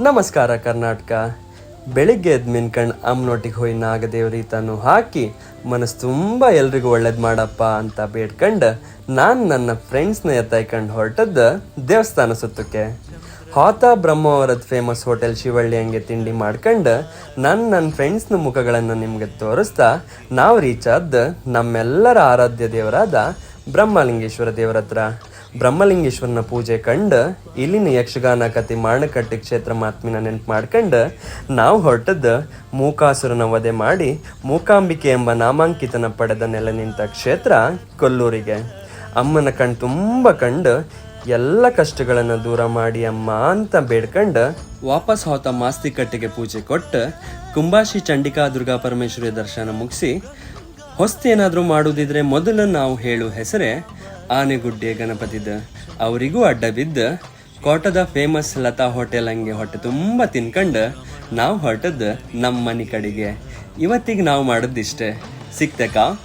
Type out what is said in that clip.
ನಮಸ್ಕಾರ ಕರ್ನಾಟಕ. ಬೆಳಿಗ್ಗೆ ಎದ್ದು ಮಿನ್ಕಂಡು ಅಮ್ಮನೊಟ್ಟಿಗೆ ಹೋಗಿ ನಾಗದೇವ್ರೀತನು ಹಾಕಿ ಮನಸ್ಸು ತುಂಬ ಎಲ್ರಿಗೂ ಒಳ್ಳೇದು ಮಾಡಪ್ಪ ಅಂತ ಬೇಡ್ಕಂಡು ನಾನು ನನ್ನ ಫ್ರೆಂಡ್ಸ್ನ ಎತ್ತಾಯ್ಕೊಂಡು ಹೊರಟದ್ದು ದೇವಸ್ಥಾನ ಸುತ್ತಕ್ಕೆ. ಹಾತ ಬ್ರಹ್ಮಾವರದ ಫೇಮಸ್ ಹೋಟೆಲ್ ಶಿವಳ್ಳಿ ಹಂಗೆ ತಿಂಡಿ ಮಾಡ್ಕೊಂಡು ನನ್ನ ಫ್ರೆಂಡ್ಸ್ನ ಮುಖಗಳನ್ನು ನಿಮಗೆ ತೋರಿಸ್ತಾ ನಾವು ರೀಚ್ ಆದ ನಮ್ಮೆಲ್ಲರ ಆರಾಧ್ಯ ದೇವರಾದ ಬ್ರಹ್ಮಲಿಂಗೇಶ್ವರ ದೇವರ ಹತ್ರ. ಬ್ರಹ್ಮಲಿಂಗೇಶ್ವರನ ಪೂಜೆ ಕಂಡು ಇಲ್ಲಿನ ಯಕ್ಷಗಾನ ಕತೆ ಮಾರಣಕಟ್ಟಿ ಕ್ಷೇತ್ರ ಮಾತ್ಮಿನ ನೆನ್ಪು ಮಾಡ್ಕೊಂಡು ನಾವು ಹೊರಟದ್ದು ಮೂಕಾಸುರನ ವಧೆ ಮಾಡಿ ಮೂಕಾಂಬಿಕೆ ಎಂಬ ನಾಮಾಂಕಿತನ ಪಡೆದ ನೆಲೆ ನಿಂತ ಕ್ಷೇತ್ರ ಕೊಲ್ಲೂರಿಗೆ. ಅಮ್ಮನ ಕಣ್ಣು ತುಂಬ ಕಂಡು ಎಲ್ಲ ಕಷ್ಟಗಳನ್ನು ದೂರ ಮಾಡಿ ಅಮ್ಮ ಅಂತ ಬೇಡ್ಕೊಂಡು ವಾಪಸ್ ಹೋತ ಮಾಸ್ತಿಕಟ್ಟೆಗೆ ಪೂಜೆ ಕೊಟ್ಟು ಕುಂಬಾಶಿ ಚಂಡಿಕಾ ದುರ್ಗಾ ಪರಮೇಶ್ವರಿ ದರ್ಶನ ಮುಗಿಸಿ ಹೊಸ್ತು ಏನಾದರೂ ಮಾಡುವುದಿದ್ರೆ ಮೊದಲು ನಾವು ಹೇಳುವ ಹೆಸರೇ ಆನೆಗುಡ್ಡೆ ಗಣಪತಿದ. ಅವರಿಗೂ ಅಡ್ಡ ಬಿದ್ದು ಕೋಟದ ಫೇಮಸ್ ಲತಾ ಹೋಟೆಲ್ ಹಂಗೆ ಹೊಟ್ಟೆ ತುಂಬ ತಿನ್ಕೊಂಡು ನಾವು ಹೊರಟದ್ದು ನಮ್ಮ ಮನೆ ಕಡೆಗೆ. ಇವತ್ತಿಗೆ ನಾವು ಮಾಡೋದಿಷ್ಟೇ. ಸಿಕ್ತೇಕಾ?